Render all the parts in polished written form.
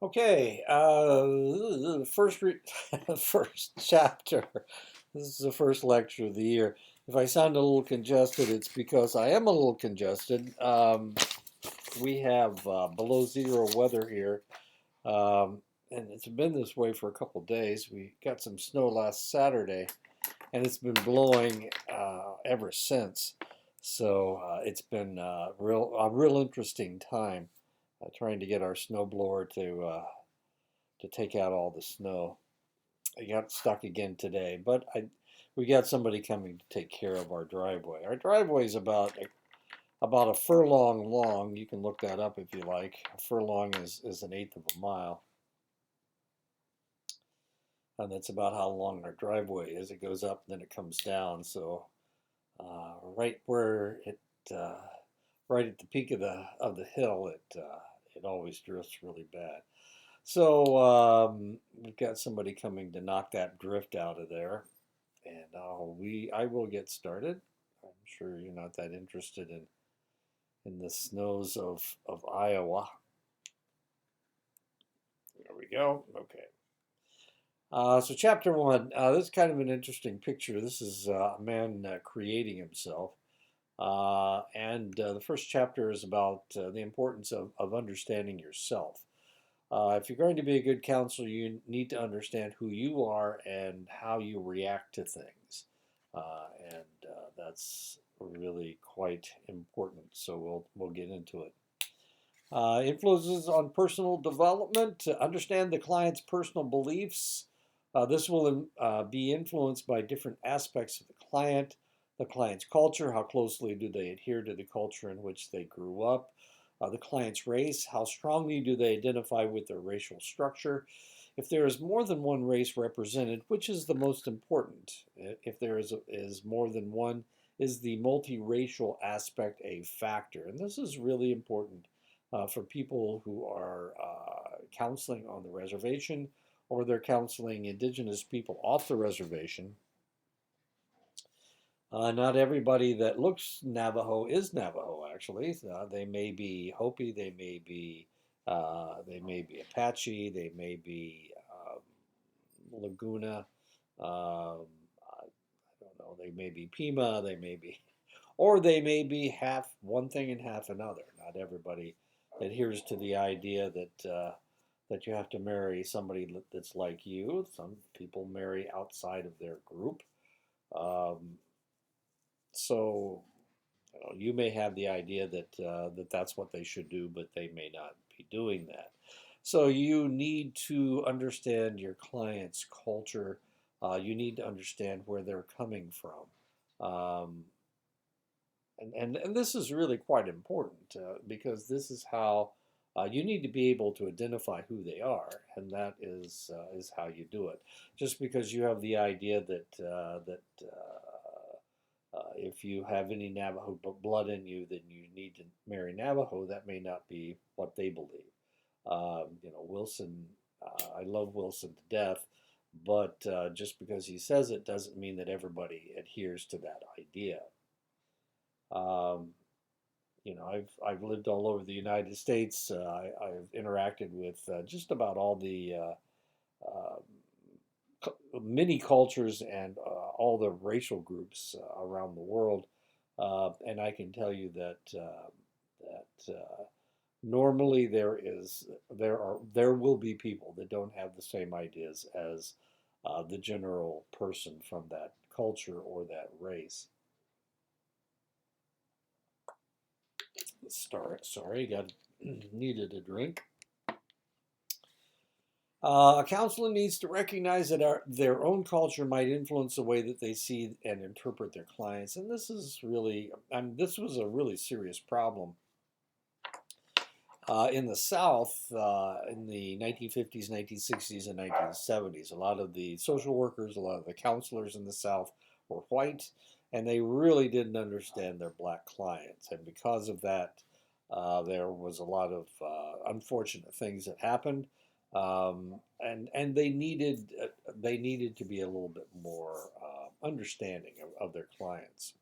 Okay, first chapter. This is the first lecture of the year. If I sound a little congested, it's because I am a little congested. We have below zero weather here, and it's been this way for a couple days. We got some snow last Saturday, and it's been blowing ever since. So it's been a real interesting time trying to get our snowblower to take out all the snow. I got stuck again today, but we got somebody coming to take care of our driveway. Our driveway is about a furlong long. You can look that up if you like. A furlong is an eighth of a mile, and that's about how long our driveway is. It goes up and then it comes down. So right where uh, right at the peak of the hill, it always drifts really bad. So we've got somebody coming to knock that drift out of there, and I will get started. I'm sure you're not that interested in the snows of Iowa. There we go. Okay. So chapter one. This is kind of an interesting picture. This is a man creating himself. And the first chapter is about the importance of understanding yourself. If you're going to be a good counselor, you need to understand who you are and how you react to things. And that's really quite important. So we'll get into it. Influences on personal development. To understand the client's personal beliefs. This will be influenced by different aspects of the client's culture, how closely do they adhere to the culture in which they grew up, the client's race, how strongly do they identify with their racial structure. If there is more than one race represented, which is the most important? If there is more than one, is the multiracial aspect a factor? And this is really important for people who are counseling on the reservation or they're counseling indigenous people off the reservation. Not everybody that looks Navajo is Navajo. Actually, they may be Hopi, they may be Apache, they may be Laguna. I don't know. They may be Pima. They may be, or they may be half one thing and half another. Not everybody adheres to the idea that you have to marry somebody that's like you. Some people marry outside of their group. Um, so you may have the idea that that's what they should do, but they may not be doing that. So you need to understand your client's culture. You need to understand where they're coming from. And this is really quite important because this is how you need to be able to identify who they are, and that is how you do it. Just because you have the idea that if you have any Navajo blood in you, then you need to marry Navajo. That may not be what they believe. Wilson, I love Wilson to death, but just because he says it doesn't mean that everybody adheres to that idea. Um, I've lived all over the United States. I've interacted with just about all the uh, many cultures and all the racial groups around the world, and I can tell you that normally there will be people that don't have the same ideas as the general person from that culture or that race. Sorry, got needed a drink. A counselor needs to recognize that their own culture might influence the way that they see and interpret their clients, and this is really, this was a really serious problem in the South in the 1950s, 1960s, and 1970s. A lot of the social workers, a lot of the counselors in the South were white, and they really didn't understand their black clients, and because of that, there was a lot of unfortunate things that happened. And they needed to be a little bit more understanding of their clients.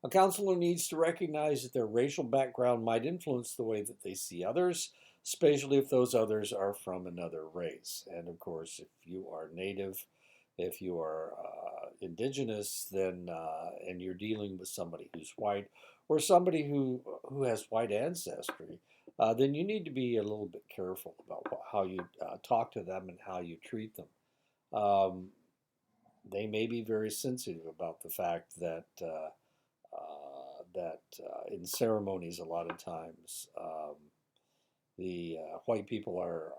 A counselor needs to recognize that their racial background might influence the way that they see others. especially if those others are from another race. And of course, if you are native, if you are indigenous, then and you're dealing with somebody who's white or somebody who has white ancestry, then you need to be a little bit careful about how you talk to them and how you treat them. Um, they may be very sensitive about the fact that in ceremonies a lot of times the white people are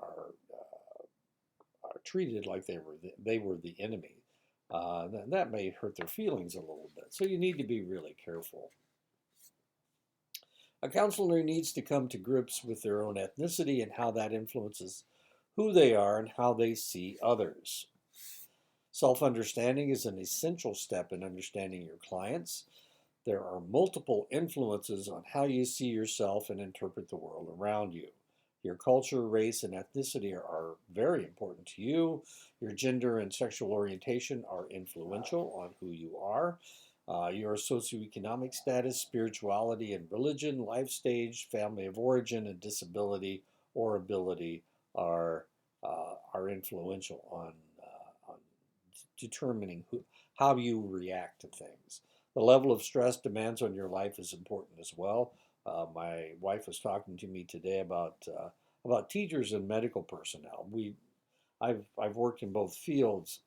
treated like they were the enemy. That may hurt their feelings a little bit. So you need to be really careful. A counselor needs to come to grips with their own ethnicity and how that influences who they are and how they see others. Self-understanding is an essential step in understanding your clients. There are multiple influences on how you see yourself and interpret the world around you. Your culture, race, and ethnicity are very important to you. Your gender and sexual orientation are influential on who you are. Your socioeconomic status, spirituality and religion, life stage, family of origin, and disability or ability are influential on determining how you react to things. The level of stress demands on your life is important as well. My wife was talking to me today about teachers and medical personnel. I've worked in both fields.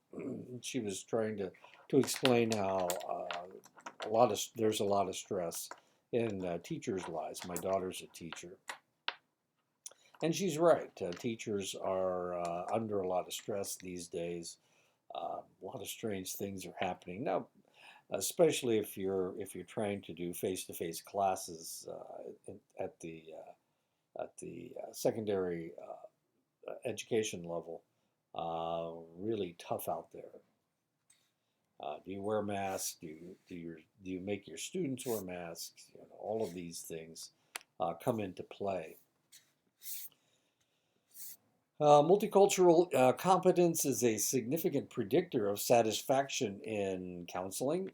She was trying to explain how there's a lot of stress in teachers' lives. My daughter's a teacher, and she's right. Teachers are under a lot of stress these days. A lot of strange things are happening now, especially if you're trying to do face-to-face classes at the secondary education level. Really tough out there. Do you wear masks? Do you make your students wear masks? All of these things come into play. Multicultural competence is a significant predictor of satisfaction in counseling.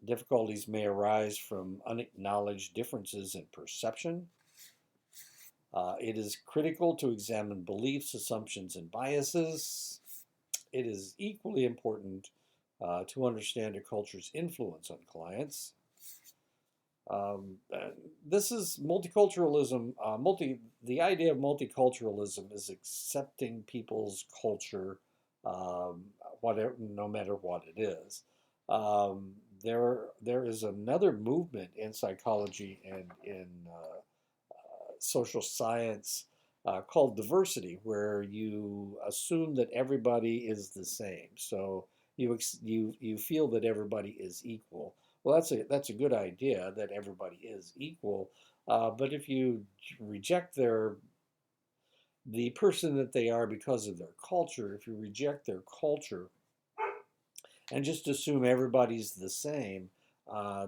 Difficulties may arise from unacknowledged differences in perception. It is critical to examine beliefs, assumptions, and biases. It is equally important to understand a culture's influence on clients. Um, uh, this is multiculturalism. The idea of multiculturalism is accepting people's culture, um, whatever, no matter what it is. Um, there is another movement in psychology and in social science called diversity, where you assume that everybody is the same. So you feel that everybody is equal. Well, that's a good idea that everybody is equal. But if you reject the person that they are because of their culture, if you reject their culture and just assume everybody's the same,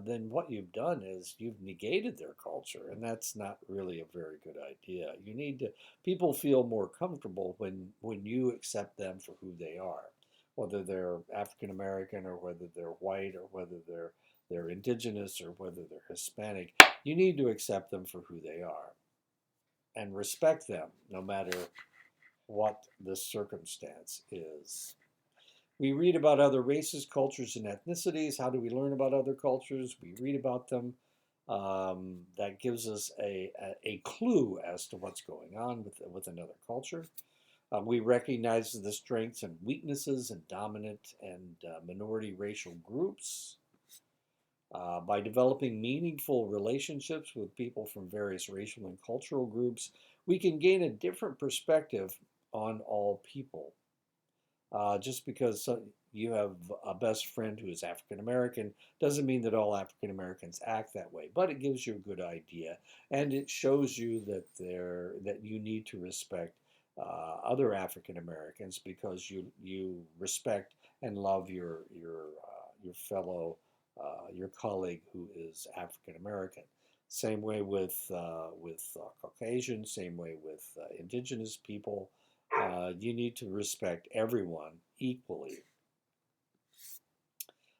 then what you've done is you've negated their culture, and that's not really a very good idea. People feel more comfortable when you accept them for who they are, whether they're African American or whether they're white or whether they're indigenous or whether they're Hispanic. You need to accept them for who they are and respect them no matter what the circumstance is. We read about other races, cultures, and ethnicities. How do we learn about other cultures? We read about them. That gives us a clue as to what's going on with another culture. We recognize the strengths and weaknesses in dominant and minority racial groups. By developing meaningful relationships with people from various racial and cultural groups, we can gain a different perspective on all people. Just because you have a best friend who is African American doesn't mean that all African Americans act that way, but it gives you a good idea, and it shows you that you need to respect other African Americans because you respect and love your fellow your colleague who is African American. Same way with Caucasian, same way with indigenous people. You need to respect everyone equally.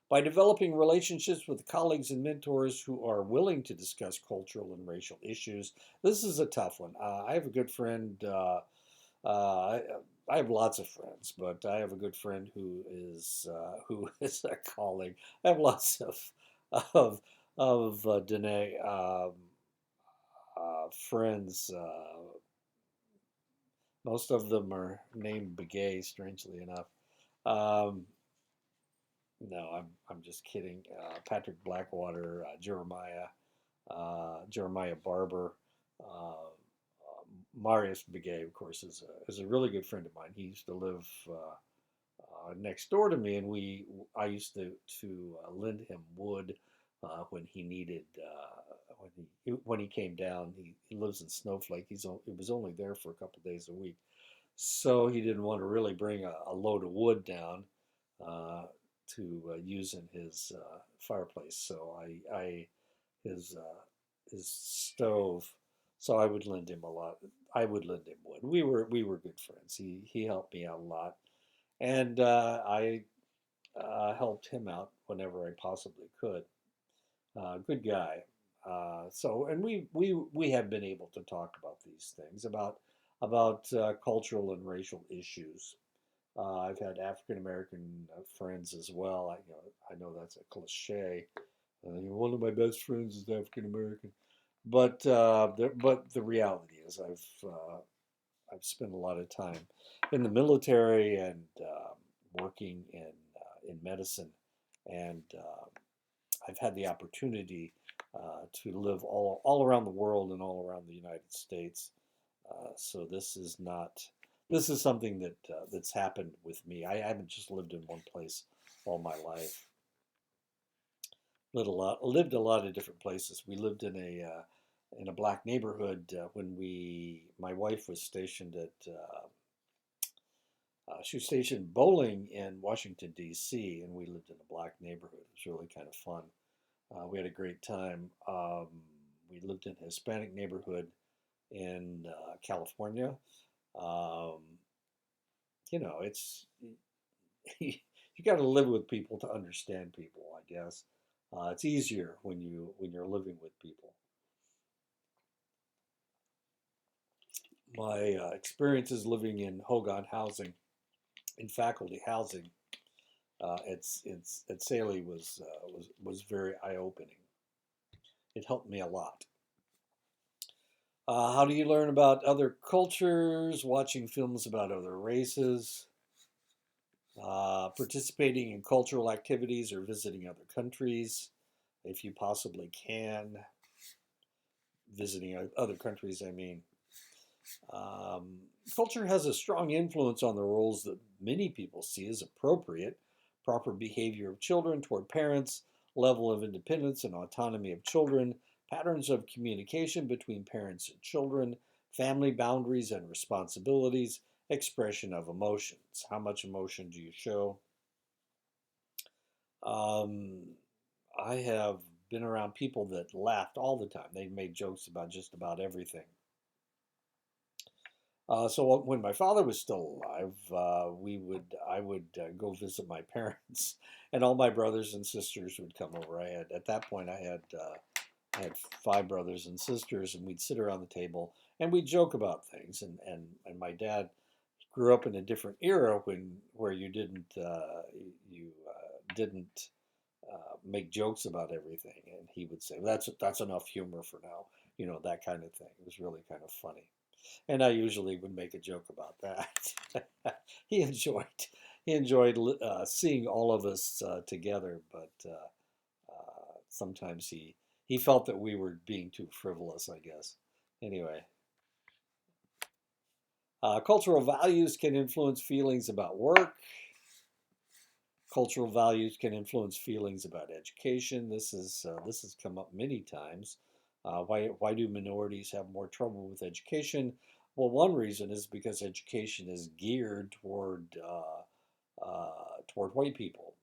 By developing relationships with colleagues and mentors who are willing to discuss cultural and racial issues. This is a tough one. I have a good friend. I, I have lots of friends, but I have a good friend who is a colleague. I have lots of Danae friends. Most of them are named Begay, strangely enough. Um, no, I'm just kidding. Patrick Blackwater, Jeremiah Barber, Marius Begay, of course, is a really good friend of mine. He used to live next door to me, and I used to lend him wood when he needed when he came down. He lives in Snowflake. He was only there for a couple days a week, so he didn't want to really bring a load of wood down uh, to use in his fireplace. So I his his stove. So I would lend him a lot. I would lend him wood. We were good friends. He helped me out a lot, and I helped him out whenever I possibly could. Good guy. And we have been able to talk about these things about cultural and racial issues. I've had African American friends as well. I know that's a cliche. One of my best friends is African American, but the reality is I've spent a lot of time in the military and working in medicine, and I've had the opportunity to live all around the world and all around the United States. So this is something that's happened with me. I haven't just lived in one place all my life. Lived a lot of different places. We lived in a black neighborhood when my wife was stationed at she was stationed bowling in Washington D.C. and we lived in a black neighborhood. It was really kind of fun. We had a great time. We lived in a Hispanic neighborhood in California. Um, it's you got to live with people to understand people, I guess. It's easier when you're living with people. My experiences living in Hogan housing, in faculty housing, at Saley was very eye opening. It helped me a lot. How do you learn about other cultures? Watching films about other races, participating in cultural activities, or visiting other countries, if you possibly can. Visiting other countries, I mean. Um, Culture has a strong influence on the roles that many people see as appropriate: proper behavior of children toward parents, level of independence and autonomy of children, patterns of communication between parents and children, family boundaries and responsibilities, expression of emotions. How much emotion do you show? Um, I have been around people that laughed all the time. They made jokes about just about everything. So when my father was still alive, I would go visit my parents, and all my brothers and sisters would come over. At that point I had five brothers and sisters, and we'd sit around the table and we'd joke about things. And my dad grew up in a different era where you didn't make jokes about everything, and he would say that's enough humor for now, that kind of thing. It was really kind of funny. And I usually would make a joke about that. he enjoyed he enjoyed seeing all of us together, but sometimes he felt that we were being too frivolous, I guess. Anyway, cultural values can influence feelings about work. Cultural values can influence feelings about education. This has come up many times. Why do minorities have more trouble with education? Well, one reason is because education is geared toward white people.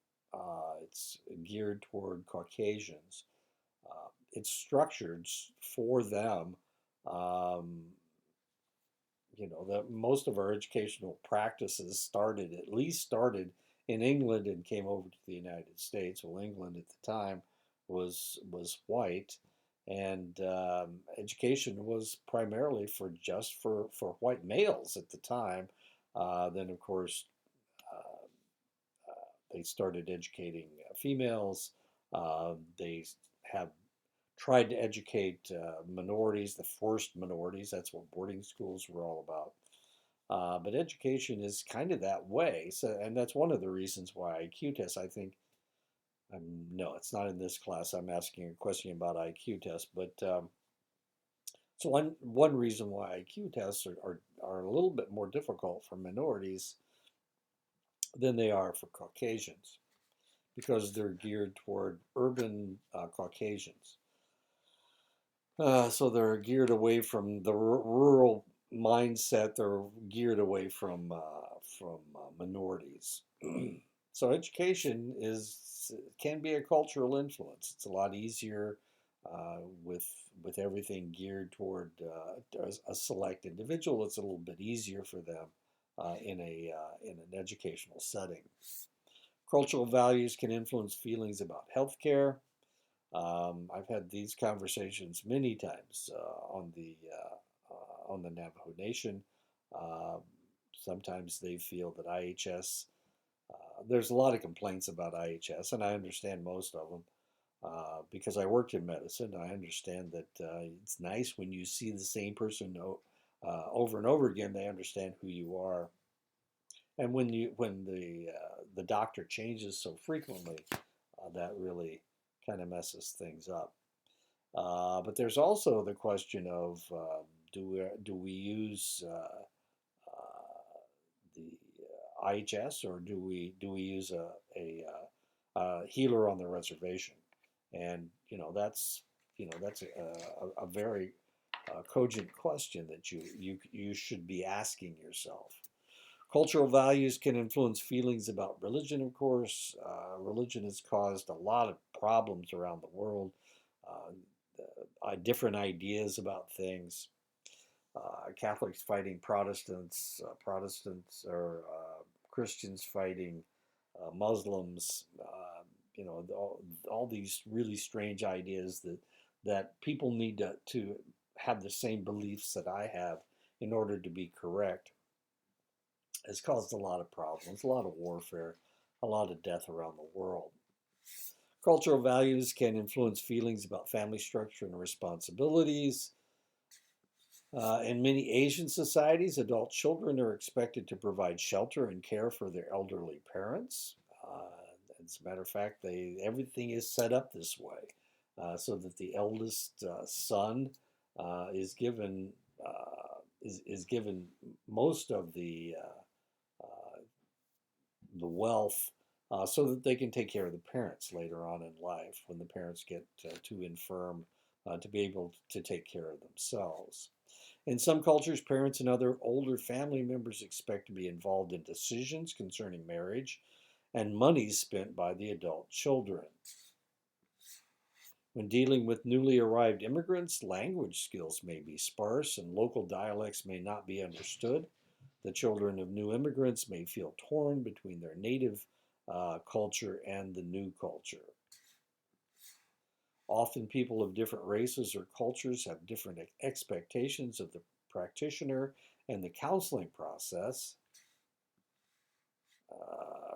It's geared toward Caucasians. It's structured for them. Um, that most of our educational practices started in England and came over to the United States. Well, England at the time was white, and education was primarily for white males at the time. Then, of course, uh, they started educating females. They have tried to educate minorities, the forced minorities. That's what boarding schools were all about. But education is kind of that way. So, and that's one of the reasons why IQ tests, I think, no, it's not in this class. I'm asking a question about IQ tests, but so one reason why IQ tests are a little bit more difficult for minorities than they are for Caucasians because they're geared toward urban Caucasians. So they're geared away from the rural mindset. They're geared away from minorities. So education is can be a cultural influence. It's a lot easier with everything geared toward a select individual. It's a little bit easier for them in an educational setting. Cultural values can influence feelings about healthcare. I've had these conversations many times on the Navajo Nation. Um, Sometimes they feel that IHS. There's a lot of complaints about IHS, and I understand most of them because I worked in medicine. I understand that it's nice when you see the same person over and over again. They understand who you are, and when the doctor changes so frequently, that really kind of messes things up. But there's also the question of do we use the IHS or do we use a healer on the reservation? And that's a very cogent question that you should be asking yourself. Cultural values can influence feelings about religion, of course. Religion has caused a lot of problems around the world, different ideas about things. Catholics fighting Protestants, Protestants or Christians fighting Muslims. All these really strange ideas that people need to have the same beliefs that I have in order to be correct has caused a lot of problems, a lot of warfare, a lot of death around the world. Cultural values can influence feelings about family structure and responsibilities. In many Asian societies, adult children are expected to provide shelter and care for their elderly parents. As a matter of fact, everything is set up this way so that the eldest son is given is given most of the wealth so that they can take care of the parents later on in life when the parents get too infirm to be able to take care of themselves. In some cultures, parents and other older family members expect to be involved in decisions concerning marriage and money spent by the adult children. When dealing with newly arrived immigrants, language skills may be sparse and local dialects may not be understood. The children of new immigrants may feel torn between their native culture and the new culture. Often, people of different races or cultures have different expectations of the practitioner and the counseling process.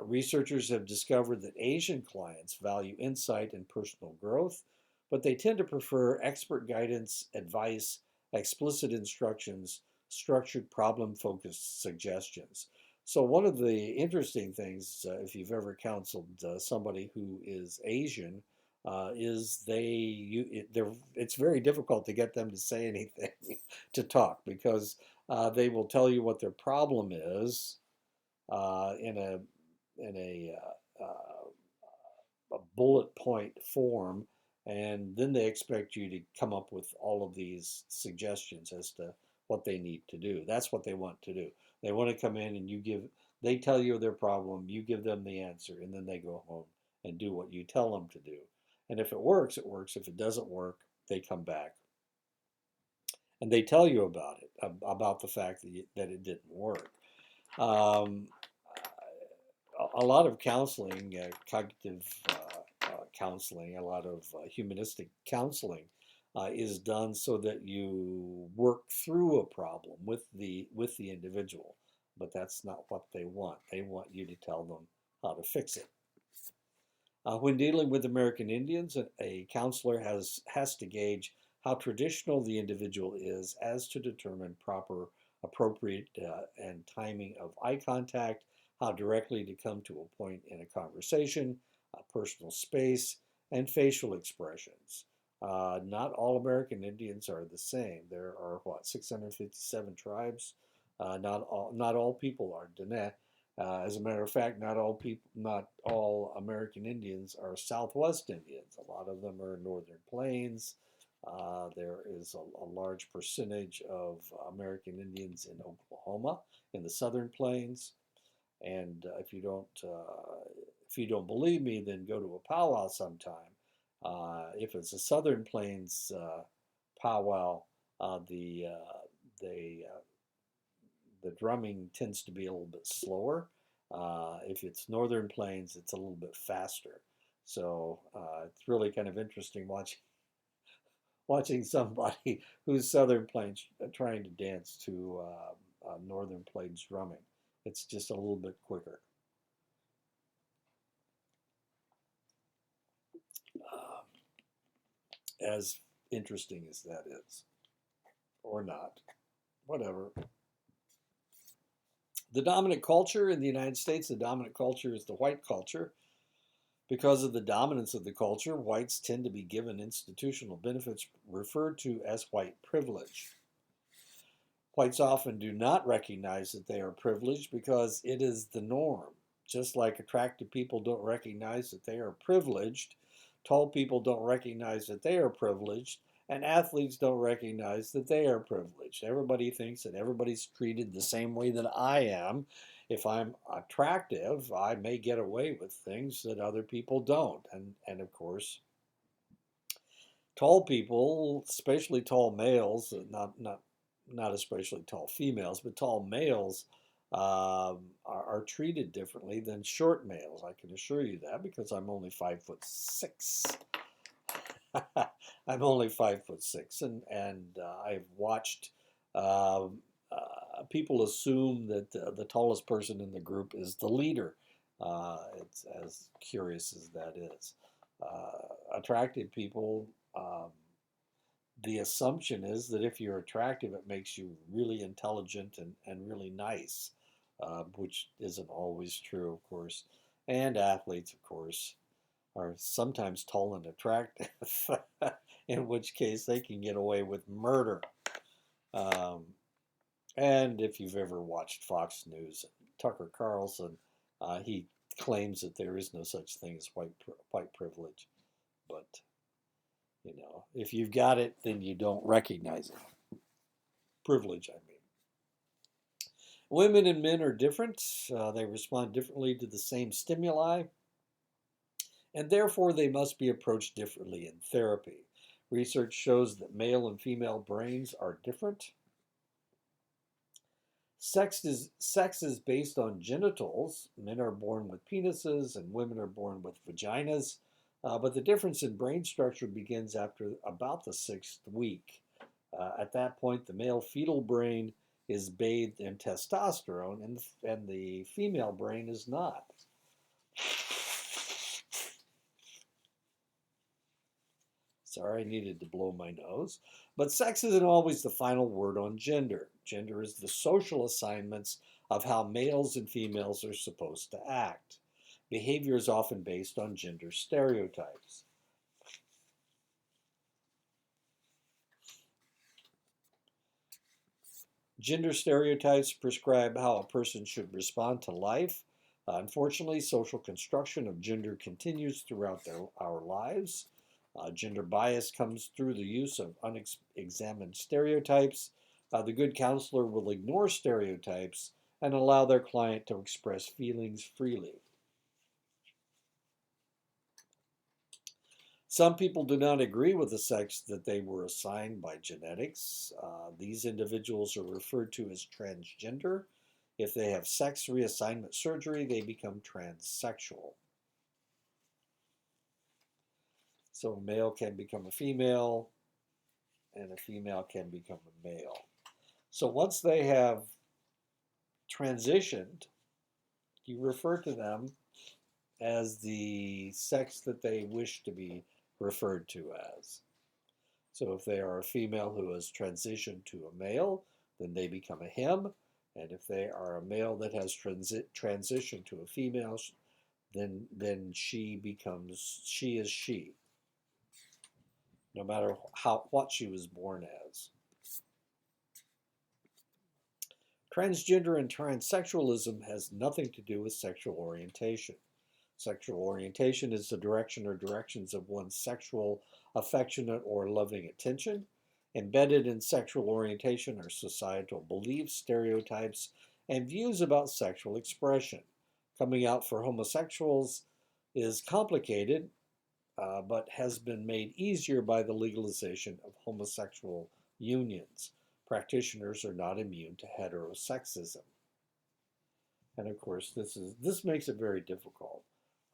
Researchers have discovered that Asian clients value insight and personal growth, but they tend to prefer expert guidance, advice, explicit instructions, structured problem focused suggestions. So, one of the interesting things, if you've ever counseled somebody who is Asian, is it's very difficult to get them to say anything, to talk, because they will tell you what their problem is in a bullet point form, and then they expect you to come up with all of these suggestions as to what they need to do. That's what they want to do. They want to come in and they tell you their problem, you give them the answer, and then they go home and do what you tell them to do. And if it works, it works. If it doesn't work, they come back and they tell you about it, about the fact that it didn't work. Um, a lot of counseling, cognitive counseling, a lot of humanistic counseling is done so that you work through a problem with the individual. But that's not what they want. They want you to tell them how to fix it. When dealing with American Indians, a counselor has to gauge how traditional the individual is as to determine proper, appropriate, and timing of eye contact, how directly to come to a point in a conversation, personal space, and facial expressions. Not all American Indians are the same. There are, what, 657 tribes? Not all people are Diné. As a matter of fact, not all American Indians are Southwest Indians. A lot of them are Northern Plains. There is a large percentage of American Indians in Oklahoma, in the Southern Plains. And if you don't believe me, then go to a powwow sometime. If it's a Southern Plains powwow, they the drumming tends to be a little bit slower. If it's Northern Plains, it's a little bit faster. So it's really kind of interesting watching somebody who's Southern Plains trying to dance to Northern Plains drumming. It's just a little bit quicker. As interesting as that is, or not, whatever. The dominant culture in the United States, the dominant culture is the white culture. Because of the dominance of the culture, whites tend to be given institutional benefits referred to as white privilege. Whites often do not recognize that they are privileged because it is the norm. Just like attractive people don't recognize that they are privileged, tall people don't recognize that they are privileged, and athletes don't recognize that they are privileged. Everybody thinks that everybody's treated the same way that I am. If I'm attractive, I may get away with things that other people don't. And of course, tall people, especially tall males, not especially tall females, but tall males are treated differently than short males. I can assure you that because I'm only 5'6". I'm only 5'6", and I've watched people assume that the tallest person in the group is the leader. It's as curious as that is. Attractive people, the assumption is that if you're attractive, it makes you really intelligent and really nice, which isn't always true, of course. And athletes, of course, are sometimes tall and attractive, in which case they can get away with murder. And if you've ever watched Fox News, Tucker Carlson, he claims that there is no such thing as white privilege. But, you know, if you've got it, then you don't recognize it. Privilege, I mean. Women and men are different. They respond differently to the same stimuli, and therefore they must be approached differently in therapy. Research shows that male and female brains are different. Sex is based on genitals. Men are born with penises and women are born with vaginas. But the difference in brain structure begins after about the 6th week. At that point, the male fetal brain is bathed in testosterone and the female brain is not. Sorry, I needed to blow my nose. But sex isn't always the final word on gender. Gender is the social assignments of how males and females are supposed to act. Behavior is often based on gender stereotypes. Gender stereotypes prescribe how a person should respond to life. Unfortunately, social construction of gender continues throughout our lives. Gender bias comes through the use of unexamined stereotypes. The good counselor will ignore stereotypes and allow their client to express feelings freely. Some people do not agree with the sex that they were assigned by genetics. These individuals are referred to as transgender. If they have sex reassignment surgery, they become transsexual. So a male can become a female, and a female can become a male. So once they have transitioned, you refer to them as the sex that they wish to be referred to as. So if they are a female who has transitioned to a male, then they become a him. And if they are a male that has transitioned to a female, then she is she, no matter what she was born as. Transgender and transsexualism has nothing to do with sexual orientation. Sexual orientation is the direction or directions of one's sexual, affectionate, or loving attention. Embedded in sexual orientation are societal beliefs, stereotypes, and views about sexual expression. Coming out for homosexuals is complicated, but has been made easier by the legalization of homosexual unions. Practitioners are not immune to heterosexism. And of course, this makes it very difficult.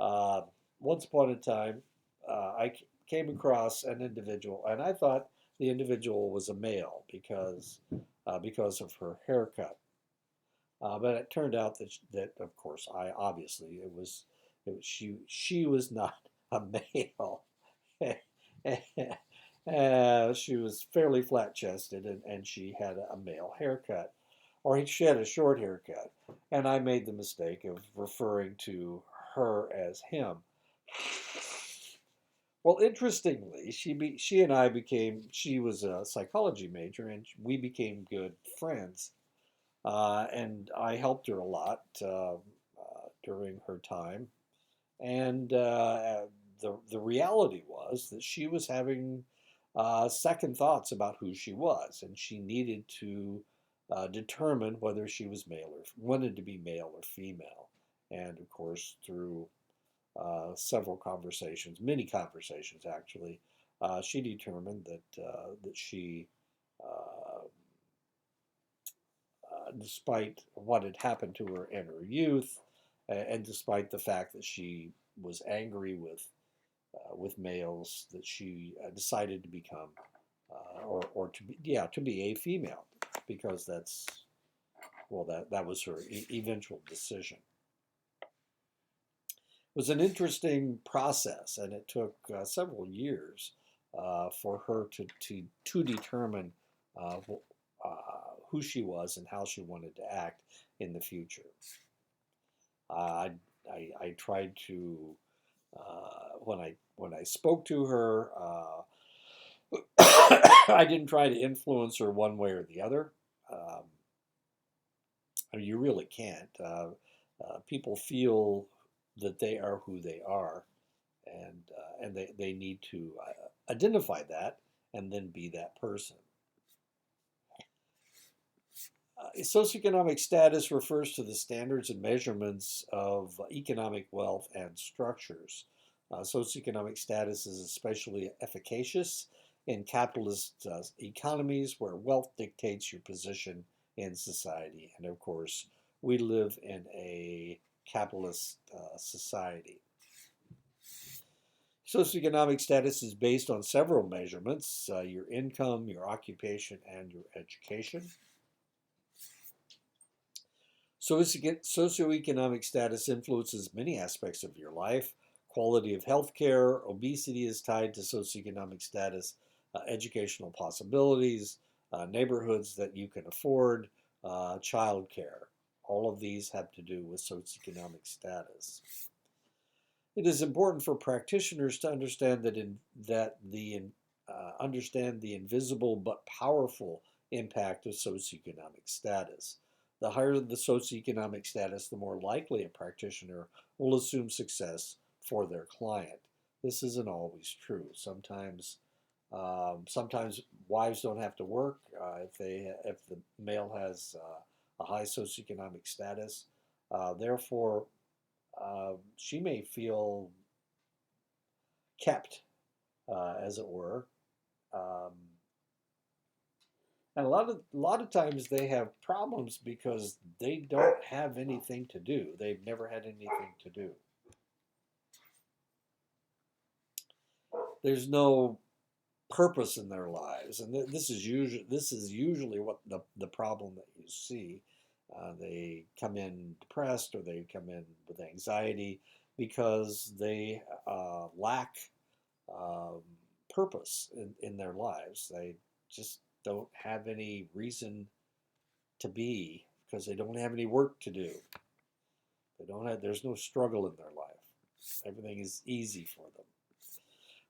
Uh, Once upon a time, I came across an individual, and I thought the individual was a male because of her haircut. But it turned out that of course I obviously she was not a male. She was fairly flat chested, and she had a male haircut, or she had a short haircut, and I made the mistake of referring to her as him. Well, interestingly, she and I became, she was a psychology major, and we became good friends. And I helped her a lot during her time. And the reality was that she was having second thoughts about who she was, and she needed to determine whether she was male or wanted to be male or female. And of course, through several conversations, many conversations actually, she determined that she, uh, despite what had happened to her in her youth, and despite the fact that she was angry with males, that she decided to become or to be a female, because that was her eventual decision. It was an interesting process, and it took several years for her to determine uh, who she was and how she wanted to act in the future. I tried to when I spoke to her, I didn't try to influence her one way or the other. Um, I mean, you really can't. People feel that they are who they are, and they need to identify that and then be that person. Socioeconomic status refers to the standards and measurements of economic wealth and structures. Socioeconomic status is especially efficacious in capitalist economies where wealth dictates your position in society. And of course, we live in a capitalist society. Socioeconomic status is based on several measurements: your income, your occupation, and your education. Socioeconomic status influences many aspects of your life. Quality of health care, obesity is tied to socioeconomic status, educational possibilities, neighborhoods that you can afford, child care. All of these have to do with socioeconomic status. It is important for practitioners to understand understand the invisible but powerful impact of socioeconomic status. The higher the socioeconomic status, the more likely a practitioner will assume success for their client. This isn't always true. Sometimes wives don't have to work if the male has a high socioeconomic status. Therefore, she may feel kept, as it were, um, And a lot of times they have problems because they don't have anything to do. They've never had anything to do. There's no purpose in their lives, and this is usually what the problem that you see. They come in depressed, or they come in with anxiety because they lack um, purpose in their lives. They just don't have any reason to be because they don't have any work to do. They don't have. There's no struggle in their life. Everything is easy for them.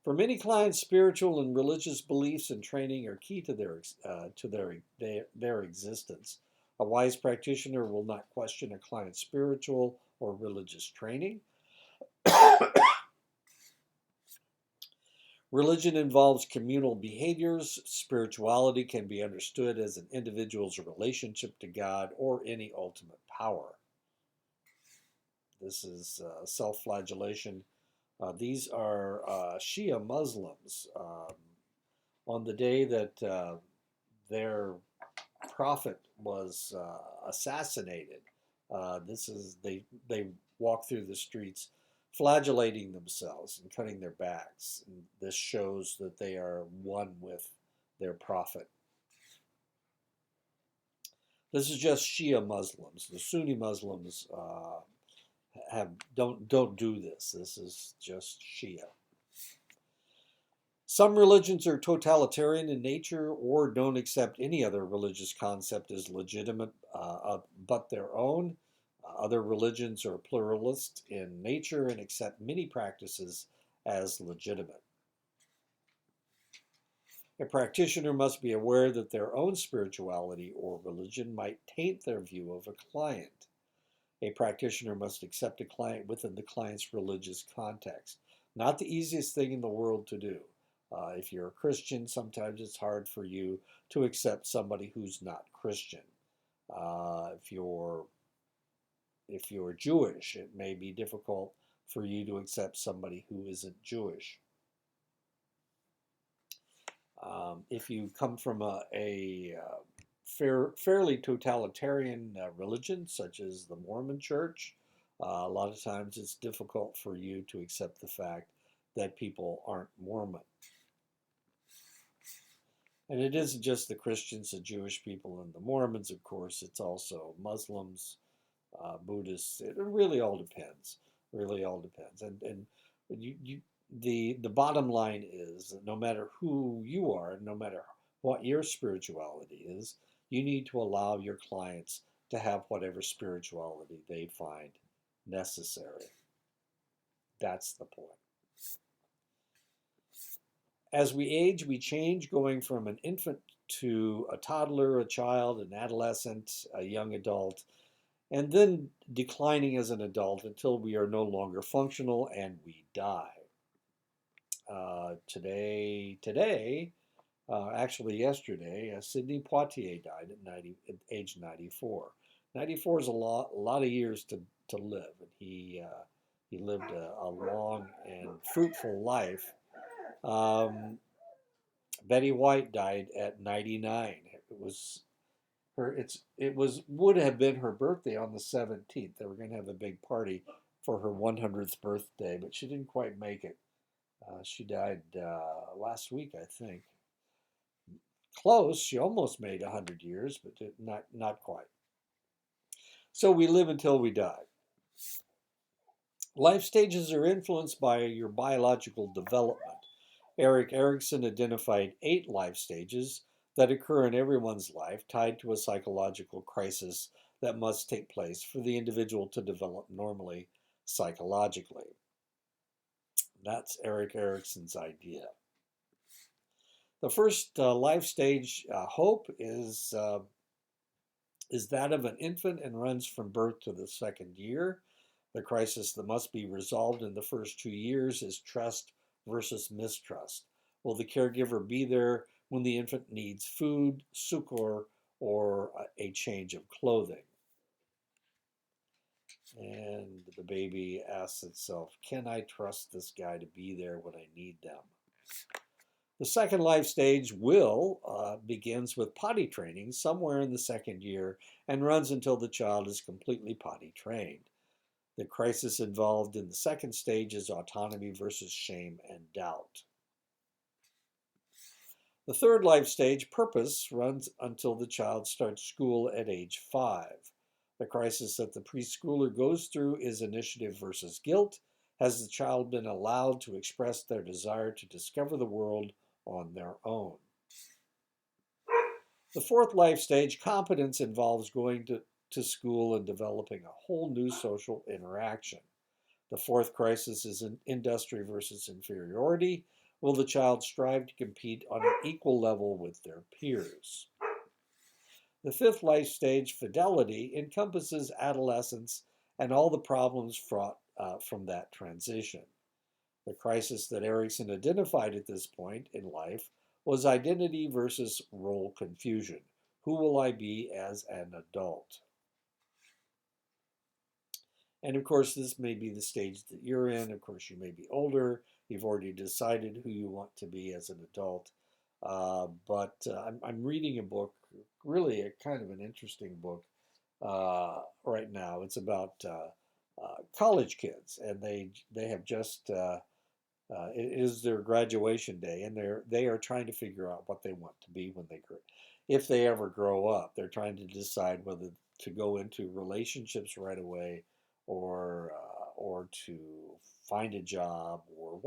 For many clients, spiritual and religious beliefs and training are key to their existence. A wise practitioner will not question a client's spiritual or religious training. Religion involves communal behaviors. Spirituality can be understood as an individual's relationship to God or any ultimate power. This is self flagellation. These are Shia Muslims. On the day that their prophet was assassinated, they walk through the streets flagellating themselves and cutting their backs. And this shows that they are one with their prophet. This is just Shia Muslims. The Sunni Muslims have don't do this. This is just Shia. Some religions are totalitarian in nature or don't accept any other religious concept as legitimate but their own. Other religions are pluralist in nature and accept many practices as legitimate. A practitioner must be aware that their own spirituality or religion might taint their view of a client. A practitioner must accept a client within the client's religious context. Not the easiest thing in the world to do. If you're a Christian, sometimes it's hard for you to accept somebody who's not Christian. If you're Jewish, it may be difficult for you to accept somebody who isn't Jewish. If you come from a fairly totalitarian religion, such as the Mormon Church, a lot of times it's difficult for you to accept the fact that people aren't Mormon. And it isn't just the Christians, the Jewish people, and the Mormons, of course. It's also Muslims, Buddhists. It really all depends. Really all depends. And the bottom line is that no matter who you are, no matter what your spirituality is, you need to allow your clients to have whatever spirituality they find necessary. That's the point. As we age, we change, going from an infant to a toddler, a child, an adolescent, a young adult, and then declining as an adult until we are no longer functional and we die. Actually yesterday, Sidney Poitier died at age 94. 94 is a lot of years to live, and he lived a long and fruitful life. Um, Betty White died at 99. Would have been her birthday on the 17th. They were going to have a big party for her 100th birthday, but she didn't quite make it. She died last week, I think. Close. She almost made 100 years, but not quite. So we live until we die. Life stages are influenced by your biological development. Erik Erikson identified 8 life stages that occur in everyone's life tied to a psychological crisis that must take place for the individual to develop normally psychologically. That's Erik Erikson's idea. The first life stage, hope, is that of an infant and runs from birth to the second year. The crisis that must be resolved in the first 2 years is trust versus mistrust. Will the caregiver be there when the infant needs food, succor, or a change of clothing? And the baby asks itself, can I trust this guy to be there when I need them? The second life stage, will, begins with potty training somewhere in the second year and runs until the child is completely potty trained. The crisis involved in the second stage is autonomy versus shame and doubt. The third life stage, purpose, runs until the child starts school at age 5. The crisis that the preschooler goes through is initiative versus guilt. Has the child been allowed to express their desire to discover the world on their own? The fourth life stage, competence, involves going to school and developing a whole new social interaction. The fourth crisis is in industry versus inferiority. Will the child strive to compete on an equal level with their peers? The fifth life stage, fidelity, encompasses adolescence and all the problems fraught from that transition. The crisis that Erickson identified at this point in life was identity versus role confusion. Who will I be as an adult? And of course, this may be the stage that you're in. Of course, you may be older. You've already decided who you want to be as an adult. I'm reading a book, really a kind of an interesting book right now. It's about college kids, and they have just it is their graduation day, and they are trying to figure out what they want to be when if they ever grow up. They're trying to decide whether to go into relationships right away, or to find a job, or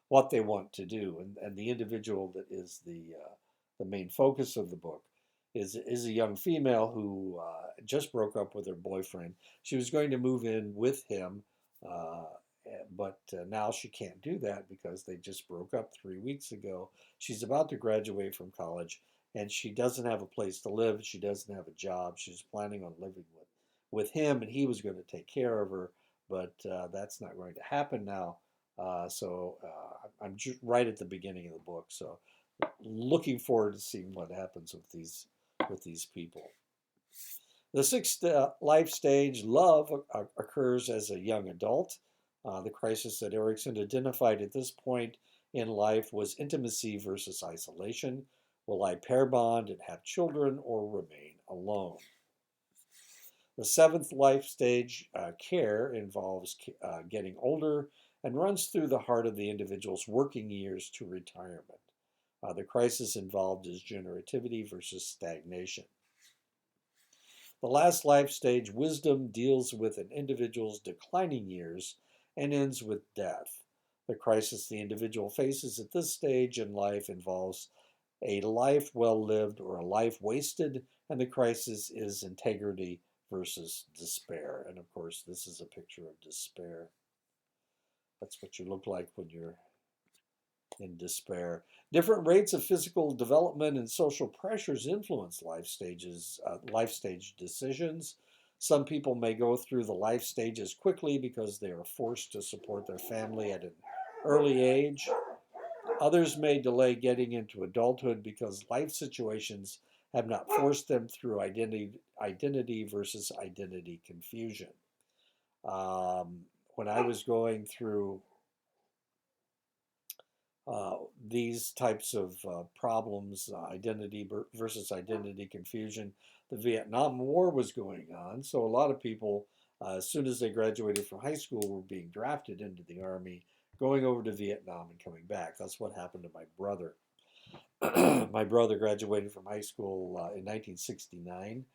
what they want to do. And the individual that is the main focus of the book is a young female who just broke up with her boyfriend. She was going to move in with him. Uh, but now she can't do that because they just broke up 3 weeks ago. She's about to graduate from college, and she doesn't have a place to live. She doesn't have a job. She's planning on living with him, and he was going to take care of her, but that's not going to happen now. I'm just right at the beginning of the book, so looking forward to seeing what happens with these people. The sixth life stage, love, occurs as a young adult. The crisis that Erickson identified at this point in life was intimacy versus isolation. Will I pair bond and have children, or remain alone? The seventh life stage, care, involves getting older and runs through the heart of the individual's working years to retirement. The crisis involved is generativity versus stagnation. The last life stage, wisdom, deals with an individual's declining years and ends with death. The crisis the individual faces at this stage in life involves a life well lived or a life wasted, and the crisis is integrity versus despair. And of course, this is a picture of despair. That's what you look like when you're in despair. Different rates of physical development and social pressures influence life stage decisions. Some people may go through the life stages quickly because they are forced to support their family at an early age. Others may delay getting into adulthood because life situations have not forced them through identity versus identity confusion. When I was going through these types of problems, identity versus identity confusion, the Vietnam War was going on. So a lot of people, as soon as they graduated from high school, were being drafted into the Army, going over to Vietnam and coming back. That's what happened to my brother. My brother graduated from high school in 1969.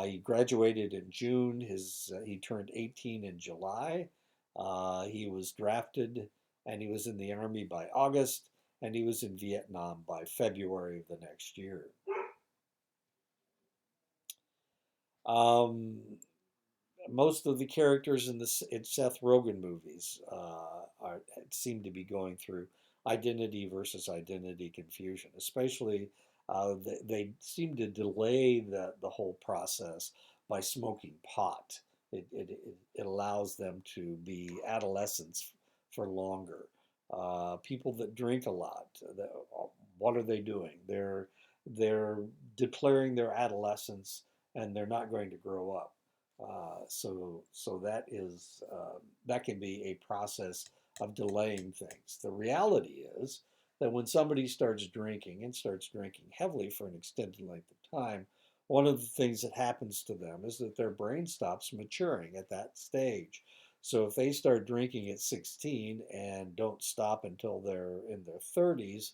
He graduated in June. He turned 18 in July. He was drafted, and he was in the Army by August, and he was in Vietnam by February of the next year. Um, Most of the characters in Seth Rogen movies seem to be going through identity versus identity confusion. Especially, they seem to delay the whole process by smoking pot. It allows them to be adolescents for longer. People that drink a lot, what are they doing? They're declaring their adolescence, and they're not going to grow up. So that can be a process of delaying things. The reality is that when somebody starts drinking and starts drinking heavily for an extended length of time, one of the things that happens to them is that their brain stops maturing at that stage. So if they start drinking at 16 and don't stop until they're in their 30s,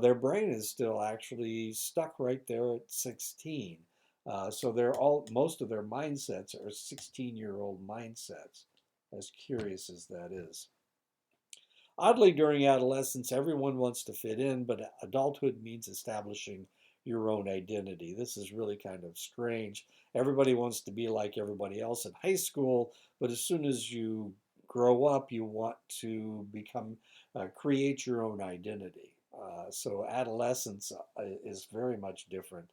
their brain is still actually stuck right there at 16. So they're all most of their mindsets are 16-year-old mindsets, as curious as that is. Oddly, during adolescence, everyone wants to fit in, but adulthood means establishing your own identity. This is really kind of strange. Everybody wants to be like everybody else in high school, but as soon as you grow up, you want to create your own identity. So adolescence is very much different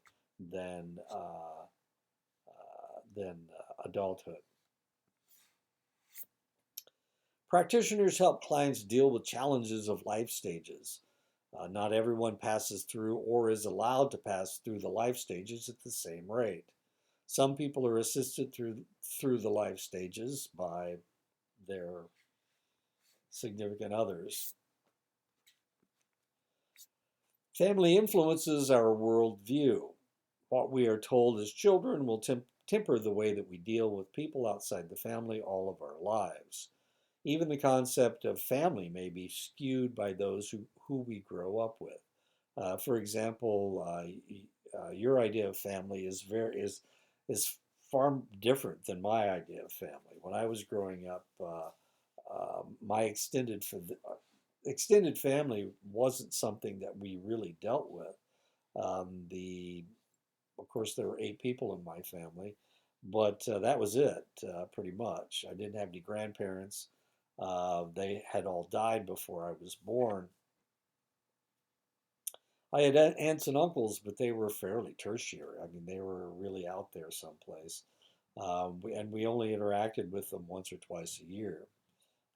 than adulthood. Practitioners help clients deal with challenges of life stages. Not everyone passes through or is allowed to pass through the life stages at the same rate. Some people are assisted through the life stages by their significant others. Family influences our worldview. What we are told as children will temper the way that we deal with people outside the family all of our lives. Even the concept of family may be skewed by those who we grow up with. For example, your idea of family is far different than my idea of family. When I was growing up, my extended family wasn't something that we really dealt with. Of course, there were 8 people in my family, but that was it, pretty much. I didn't have any grandparents. They had all died before I was born. I had aunts and uncles, but they were fairly tertiary. I mean, they were really out there someplace. And we only interacted with them once or twice a year.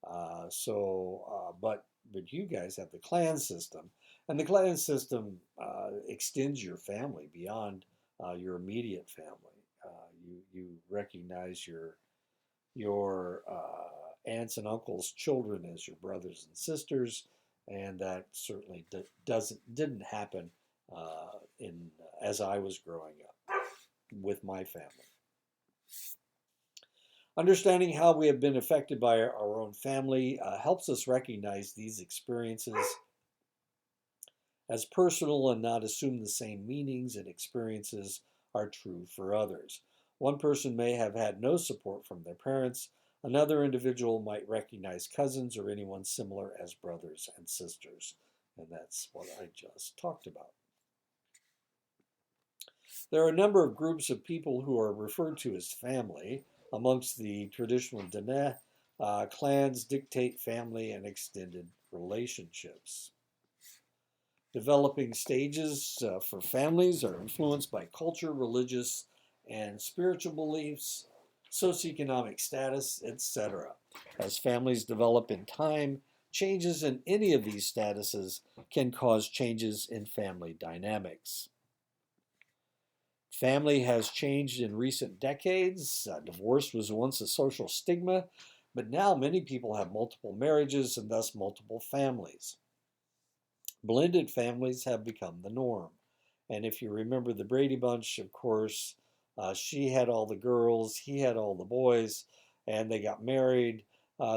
But you guys have the clan system, and the clan system extends your family beyond your immediate family. You recognize your aunts and uncles' children as your brothers and sisters, and that certainly didn't happen in as I was growing up with my family. Understanding how we have been affected by our own family helps us recognize these experiences as personal and not assume the same meanings and experiences are true for others. One person may have had no support from their parents. Another individual might recognize cousins or anyone similar as brothers and sisters. And that's what I just talked about. There are a number of groups of people who are referred to as family. Amongst the traditional Dene, clans dictate family and extended relationships. Developing stages for families are influenced by culture, religious and spiritual beliefs, socioeconomic status, etc. As families develop in time, changes in any of these statuses can cause changes in family dynamics. Family has changed in recent decades. Divorce was once a social stigma, but now many people have multiple marriages and thus multiple families. Blended families have become the norm. And if you remember the Brady Bunch, of course, she had all the girls, he had all the boys, and they got married.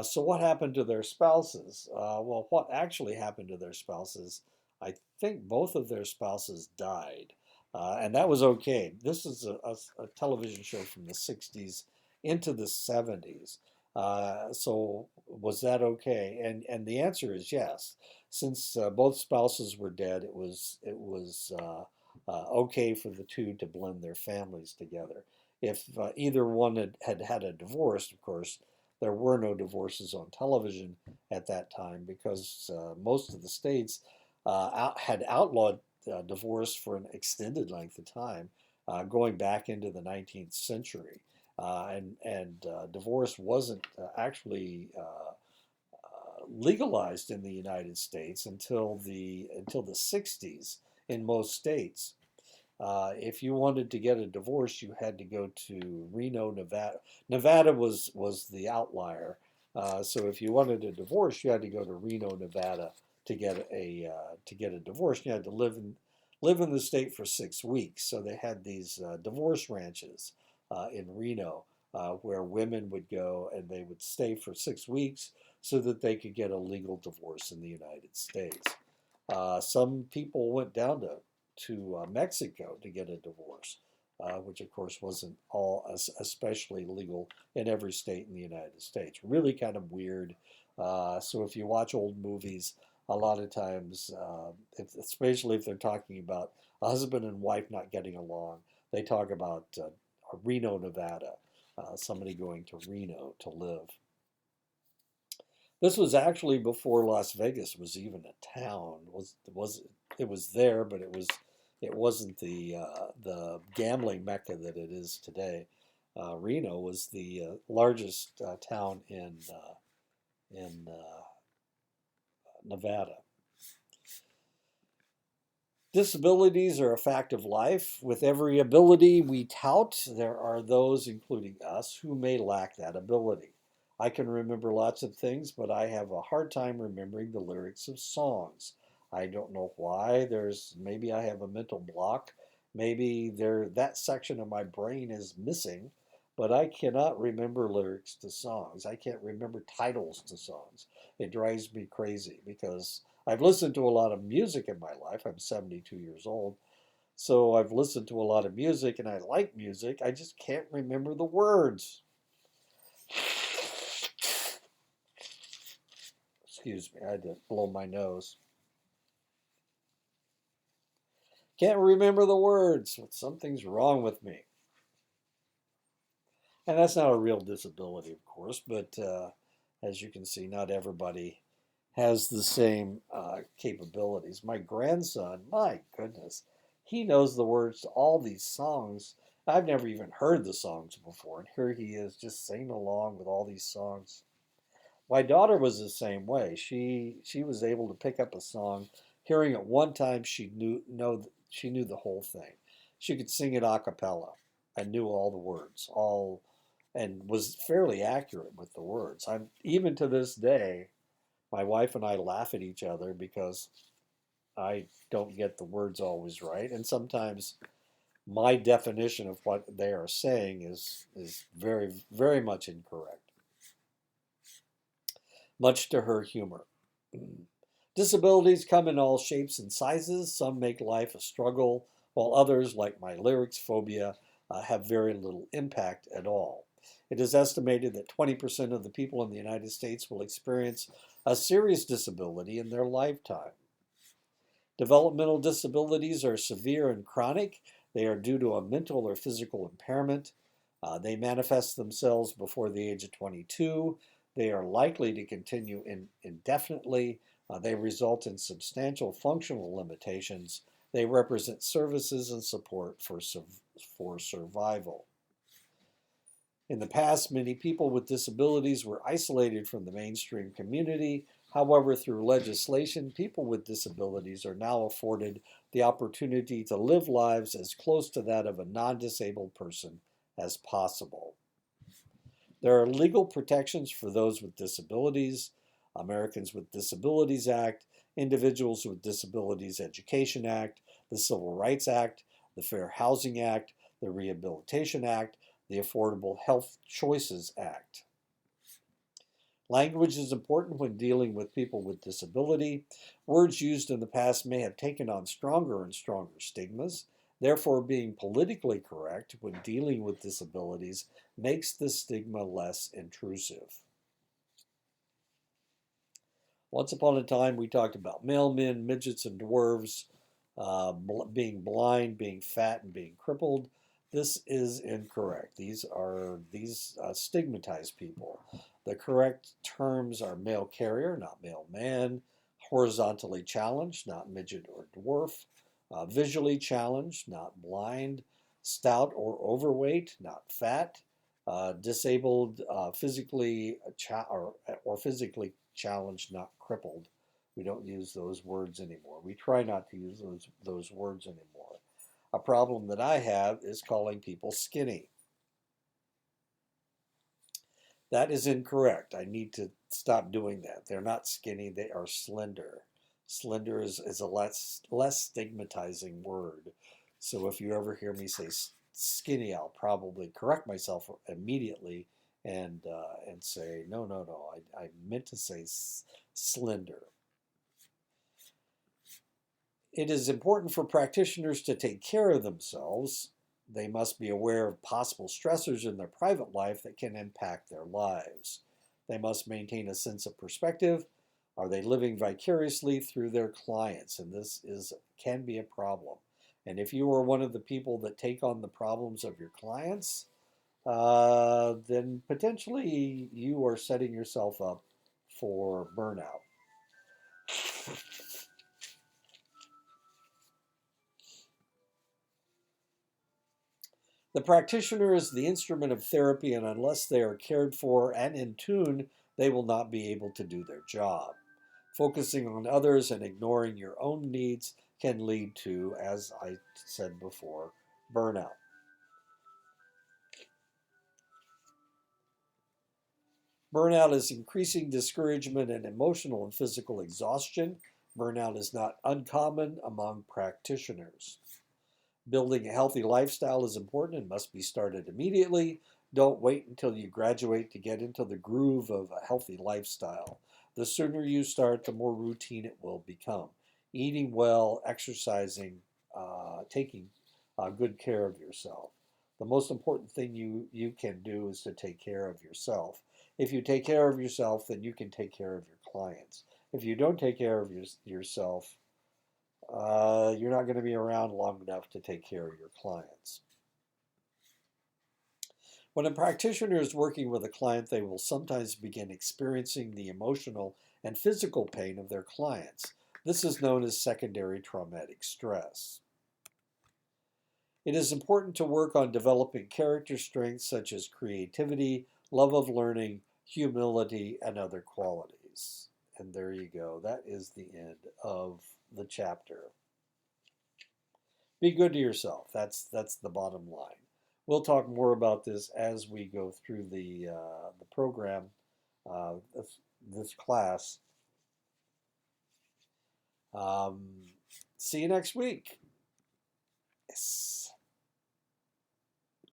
So, what happened to their spouses? Well, what actually happened to their spouses? I think both of their spouses died. And that was okay. This is a television show from the 60s into the 70s. So, was that okay? And the answer is yes. Since both spouses were dead, it was okay for the two to blend their families together. If either one had a divorce, of course, there were no divorces on television at that time because most of the states had outlawed divorce for an extended length of time, going back into the 19th century. And divorce wasn't actually legalized in the United States until the 60s in most states. If you wanted to get a divorce, you had to go to Reno, Nevada. Nevada was the outlier. So if you wanted a divorce, you had to go to Reno, Nevada to get a divorce. You had to live in the state for 6 weeks. So they had these divorce ranches in Reno where women would go and they would stay for 6 weeks so that they could get a legal divorce in the United States. Some people went down to Mexico to get a divorce, which of course wasn't all especially legal in every state in the United States. Really kind of weird. So if you watch old movies, a lot of times, especially if they're talking about a husband and wife not getting along, they talk about Reno, Nevada, somebody going to Reno to live. This was actually before Las Vegas was even a town. It was there, but it wasn't the gambling mecca that it is today. Reno was the largest town in Nevada. Disabilities are a fact of life. With every ability we tout, there are those, including us, who may lack that ability. I can remember lots of things, but I have a hard time remembering the lyrics of songs. I don't know why. Maybe I have a mental block. Maybe that section of my brain is missing, but I cannot remember lyrics to songs. I can't remember titles to songs. It drives me crazy because I've listened to a lot of music in my life. I'm 72 years old. So I've listened to a lot of music and I like music. I just can't remember the words. Excuse me, I had to blow my nose. Can't remember the words. Something's wrong with me. And that's not a real disability, of course, but as you can see, not everybody has the same capabilities. My grandson, my goodness, he knows the words to all these songs. I've never even heard the songs before, and here he is just singing along with all these songs. My daughter was the same way. She was able to pick up a song, hearing it one time, she knew the whole thing. She could sing it a cappella and knew all the words, all and was fairly accurate with the words. I'm even to this day, my wife and I laugh at each other because I don't get the words always right, and sometimes my definition of what they are saying is very very much incorrect, much to her humor. Disabilities come in all shapes and sizes. Some make life a struggle, while others, like my lyrics phobia, have very little impact at all. It is estimated that 20% of the people in the United States will experience a serious disability in their lifetime. Developmental disabilities are severe and chronic. They are due to a mental or physical impairment. They manifest themselves before the age of 22. They are likely to continue indefinitely. They result in substantial functional limitations. They represent services and support for survival. In the past, many people with disabilities were isolated from the mainstream community. However, through legislation, people with disabilities are now afforded the opportunity to live lives as close to that of a non-disabled person as possible. There are legal protections for those with disabilities. Americans with Disabilities Act, Individuals with Disabilities Education Act, the Civil Rights Act, the Fair Housing Act, the Rehabilitation Act, the Affordable Health Choices Act. Language is important when dealing with people with disability. Words used in the past may have taken on stronger and stronger stigmas. Therefore, being politically correct when dealing with disabilities makes the stigma less intrusive. Once upon a time, we talked about mailmen, midgets, and dwarves, being blind, being fat, and being crippled. This is incorrect. These stigmatized people. The correct terms are male carrier, not male man, horizontally challenged, not midget or dwarf, visually challenged, not blind, stout or overweight, not fat, disabled, or physically challenged, not crippled. We don't use those words anymore. We try not to use those words anymore. A problem that I have is calling people skinny. That is incorrect. I need to stop doing that. They're not skinny, they are slender. Slender is a less stigmatizing word. So if you ever hear me say skinny, I'll probably correct myself immediately and say no. I meant to say slender. It is important for practitioners to take care of themselves. They must be aware of possible stressors in their private life that can impact their lives. They must maintain a sense of perspective. Are they living vicariously through their clients? And this can be a problem. And if you are one of the people that take on the problems of your clients, then potentially you are setting yourself up for burnout. The practitioner is the instrument of therapy, and unless they are cared for and in tune, they will not be able to do their job. Focusing on others and ignoring your own needs can lead to, as I said before, burnout. Burnout is increasing discouragement and emotional and physical exhaustion. Burnout is not uncommon among practitioners. Building a healthy lifestyle is important and must be started immediately. Don't wait until you graduate to get into the groove of a healthy lifestyle. The sooner you start, the more routine it will become. Eating well, exercising, taking good care of yourself. The most important thing you can do is to take care of yourself. If you take care of yourself, then you can take care of your clients. If you don't take care of yourself, you're not going to be around long enough to take care of your clients. When a practitioner is working with a client, they will sometimes begin experiencing the emotional and physical pain of their clients. This is known as secondary traumatic stress. It is important to work on developing character strengths such as creativity, love of learning, humility, and other qualities. And there you go. That is the end of the chapter. Be good to yourself. That's the bottom line. We'll talk more about this as we go through the program, this class. Um, See you next week. Yes.